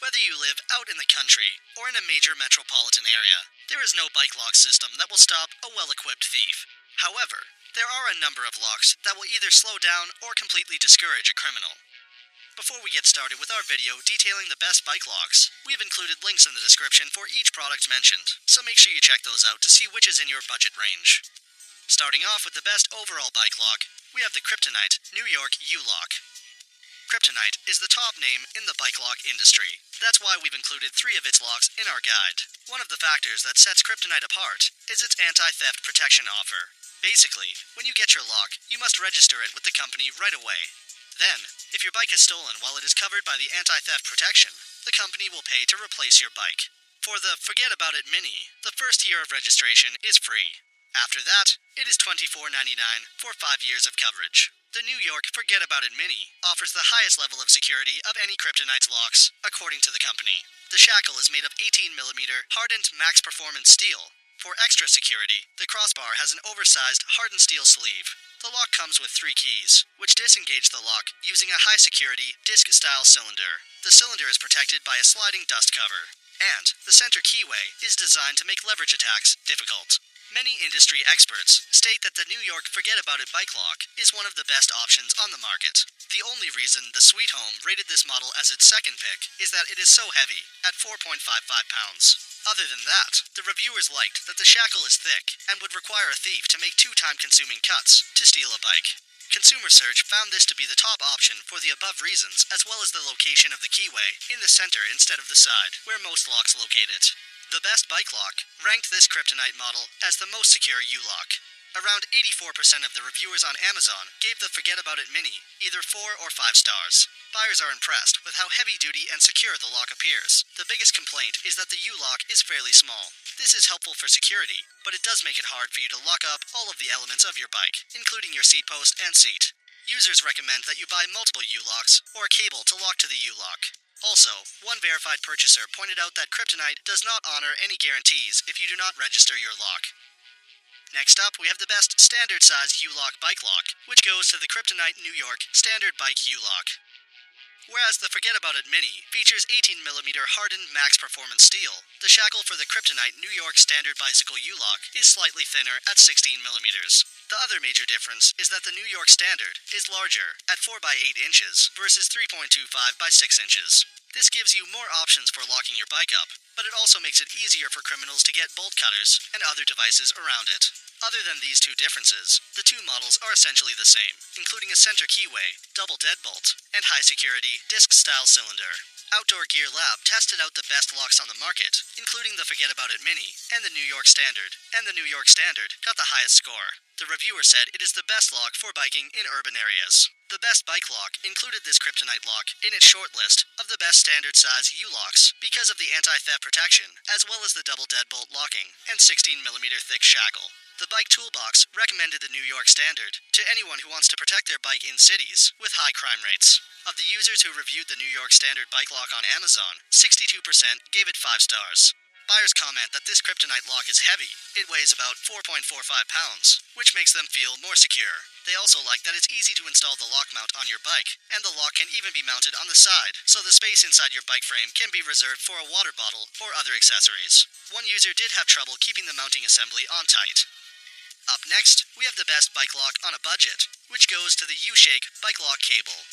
Whether you live out in the country or in a major metropolitan area, there is no bike lock system that will stop a well-equipped thief. However, there are a number of locks that will either slow down or completely discourage a criminal. Before we get started with our video detailing the best bike locks, we have included links in the description for each product mentioned, so make sure you check those out to see which is in your budget range. Starting off with the best overall bike lock, we have the Kryptonite New York U-Lock. Kryptonite is the top name in the bike lock industry. That's why we've included 3 of its locks in our guide. One of the factors that sets Kryptonite apart is its anti-theft protection offer. Basically, when you get your lock, you must register it with the company right away. Then, if your bike is stolen while it is covered by the anti-theft protection, the company will pay to replace your bike. For the Forget About It Mini, the first year of registration is free. After that, it is $24.99 for 5 years of coverage. The New York Forget About It Mini offers the highest level of security of any Kryptonite's locks, according to the company. The shackle is made of 18mm hardened max performance steel. For extra security, the crossbar has an oversized hardened steel sleeve. The lock comes with 3 keys, which disengage the lock using a high-security disc-style cylinder. The cylinder is protected by a sliding dust cover, and the center keyway is designed to make leverage attacks difficult. Many industry experts state that the New York Forget About It bike lock is one of the best options on the market. The only reason the Sweet Home rated this model as its second pick is that it is so heavy, at 4.55 pounds. Other than that, the reviewers liked that the shackle is thick and would require a thief to make 2 time-consuming cuts to steal a bike. Consumer Search found this to be the top option for the above reasons, as well as the location of the keyway in the center instead of the side, where most locks locate it. The Best Bike Lock ranked this Kryptonite model as the most secure U-Lock. Around 84% of the reviewers on Amazon gave the Forget About It Mini either 4 or 5 stars. Buyers are impressed with how heavy-duty and secure the lock appears. The biggest complaint is that the U-Lock is fairly small. This is helpful for security, but it does make it hard for you to lock up all of the elements of your bike, including your seat post and seat. Users recommend that you buy multiple U-Locks or a cable to lock to the U-Lock. Also, one verified purchaser pointed out that Kryptonite does not honor any guarantees if you do not register your lock. Next up, we have the best standard-size U-Lock bike lock, which goes to the Kryptonite New York Standard Bike U-Lock. Whereas the Forget About It Mini features 18mm hardened max performance steel, the shackle for the Kryptonite New York Standard Bicycle U-Lock is slightly thinner at 16mm. The other major difference is that the New York Standard is larger at 4x8 inches versus 3.25 by 6 inches. This gives you more options for locking your bike up, but it also makes it easier for criminals to get bolt cutters and other devices around it. Other than these 2 differences, the 2 models are essentially the same, including a center keyway, double deadbolt, and high-security disc-style cylinder. Outdoor Gear Lab tested out the best locks on the market, including the Forget About It Mini and the New York Standard, and the New York Standard got the highest score. The reviewer said it is the best lock for biking in urban areas. The Best Bike Lock included this Kryptonite lock in its short list of the best standard-size U-Locks because of the anti-theft protection, as well as the double deadbolt locking and 16mm thick shackle. The Bike Toolbox recommended the New York Standard to anyone who wants to protect their bike in cities with high crime rates. Of the users who reviewed the New York Standard bike lock on Amazon, 62% gave it 5 stars. Buyers comment that this Kryptonite lock is heavy. It weighs about 4.45 pounds, which makes them feel more secure. They also like that it's easy to install the lock mount on your bike, and the lock can even be mounted on the side, so the space inside your bike frame can be reserved for a water bottle or other accessories. One user did have trouble keeping the mounting assembly on tight. Up next, we have the best bike lock on a budget, which goes to the UShake bike lock cable.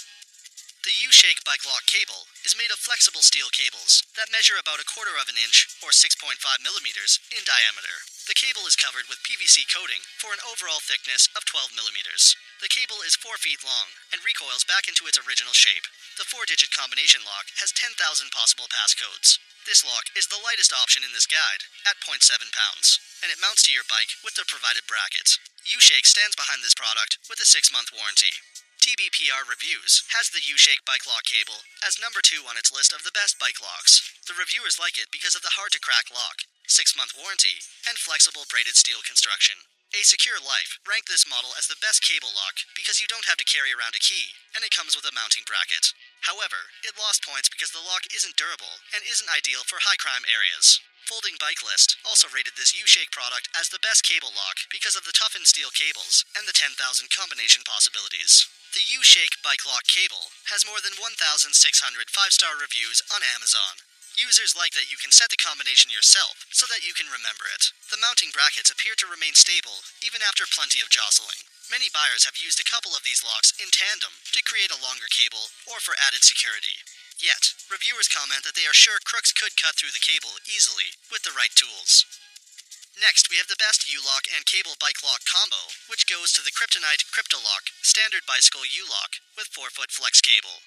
The UShake bike lock cable is made of flexible steel cables that measure about 1/4 of an inch or 6.5mm in diameter. The cable is covered with PVC coating for an overall thickness of 12mm. The cable is 4 feet long and recoils back into its original shape. The 4-digit combination lock has 10,000 possible passcodes. This lock is the lightest option in this guide, at 0.7 pounds, and it mounts to your bike with the provided bracket. UShake stands behind this product with a 6-month warranty. TBPR Reviews has the UShake bike lock cable as number 2 on its list of the best bike locks. The reviewers like it because of the hard-to-crack lock, 6-month warranty, and flexible braided steel construction. A Secure Life ranked this model as the best cable lock because you don't have to carry around a key, and it comes with a mounting bracket. However, it lost points because the lock isn't durable and isn't ideal for high-crime areas. Folding Bike List also rated this UShake product as the best cable lock because of the toughened steel cables and the 10,000 combination possibilities. The UShake bike lock cable has more than 1,600 5-star reviews on Amazon. Users like that you can set the combination yourself so that you can remember it. The mounting brackets appear to remain stable even after plenty of jostling. Many buyers have used a couple of these locks in tandem to create a longer cable or for added security. Yet, reviewers comment that they are sure crooks could cut through the cable easily with the right tools. Next, we have the best U-lock and cable bike lock combo, which goes to the Kryptonite Kryptolok standard bicycle U-lock with 4-foot flex cable.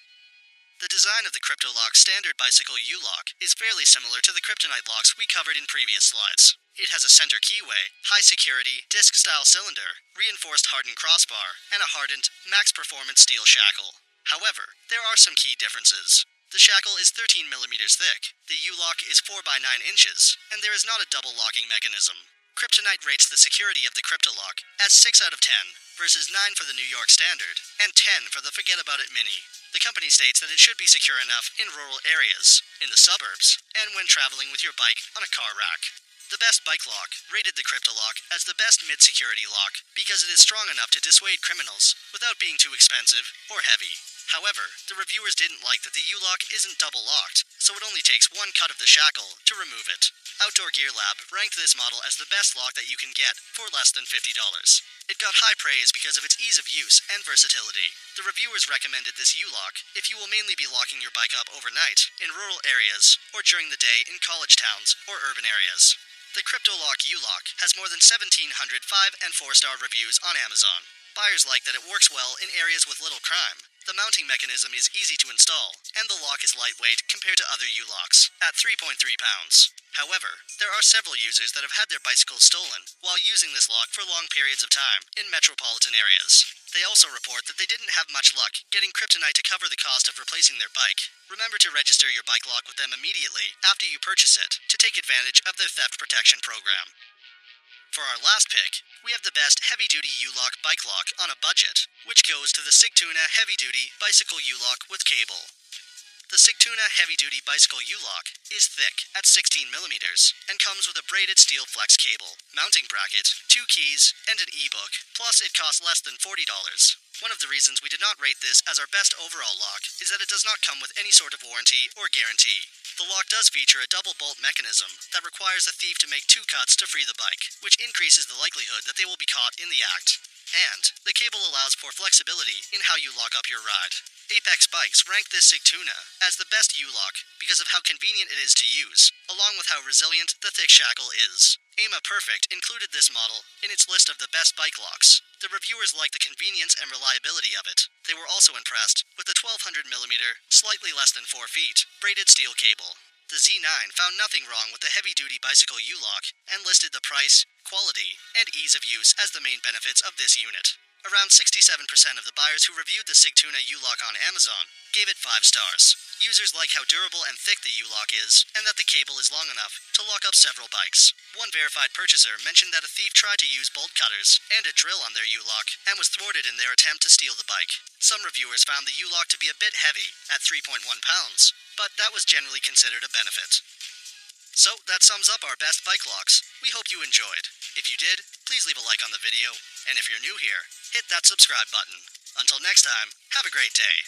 The design of the Kryptolok standard bicycle U-lock is fairly similar to the Kryptonite locks we covered in previous slides. It has a center keyway, high-security, disc-style cylinder, reinforced hardened crossbar, and a hardened, max-performance steel shackle. However, there are some key differences. The shackle is 13 millimeters thick, the U-lock is 4 by 9 inches, and there is not a double locking mechanism. Kryptonite rates the security of the Kryptolok as 6 out of 10, versus 9 for the New York Standard, and 10 for the Fahgettaboudit Mini. The company states that it should be secure enough in rural areas, in the suburbs, and when traveling with your bike on a car rack. The Best Bike Lock rated the Kryptolok as the best mid-security lock because it is strong enough to dissuade criminals without being too expensive or heavy. However, the reviewers didn't like that the U-lock isn't double-locked, so it only takes one cut of the shackle to remove it. Outdoor Gear Lab ranked this model as the best lock that you can get for less than $50. It got high praise because of its ease of use and versatility. The reviewers recommended this U-lock if you will mainly be locking your bike up overnight, in rural areas, or during the day in college towns or urban areas. The Kryptolok U-lock has more than 1,700 5- and 4-star reviews on Amazon. Buyers like that it works well in areas with little crime. The mounting mechanism is easy to install, and the lock is lightweight compared to other U-locks, at 3.3 pounds. However, there are several users that have had their bicycles stolen while using this lock for long periods of time in metropolitan areas. They also report that they didn't have much luck getting Kryptonite to cover the cost of replacing their bike. Remember to register your bike lock with them immediately after you purchase it to take advantage of their theft protection program. For our last pick, we have the best heavy-duty U-lock bike lock on a budget, which goes to the Sigtuna heavy-duty bicycle U-lock with cable. The Sigtuna heavy-duty bicycle U-lock is thick at 16 millimeters and comes with a braided steel flex cable, mounting bracket, 2 keys, and an e-book, plus it costs less than $40. One of the reasons we did not rate this as our best overall lock is that it does not come with any sort of warranty or guarantee. The lock does feature a double bolt mechanism that requires the thief to make 2 cuts to free the bike, which increases the likelihood that they will be caught in the act. And the cable allows for flexibility in how you lock up your ride. Apex Bikes ranked this Sigtuna as the best U-lock because of how convenient it is to use, along with how resilient the thick shackle is. AIMA Perfect included this model in its list of the best bike locks. The reviewers liked the convenience and reliability of it. They were also impressed with the 1,200mm, slightly less than 4 feet, braided steel cable. The Z9 found nothing wrong with the heavy-duty bicycle U-lock and listed the price, quality, and ease of use as the main benefits of this unit. Around 67% of the buyers who reviewed the Sigtuna U-lock on Amazon gave it 5 stars. Users like how durable and thick the U-lock is, and that the cable is long enough to lock up several bikes. One verified purchaser mentioned that a thief tried to use bolt cutters and a drill on their U-lock and was thwarted in their attempt to steal the bike. Some reviewers found the U-lock to be a bit heavy at 3.1 pounds, but that was generally considered a benefit. So, that sums up our best bike locks. We hope you enjoyed. If you did, please leave a like on the video, and if you're new here, hit that subscribe button. Until next time, have a great day.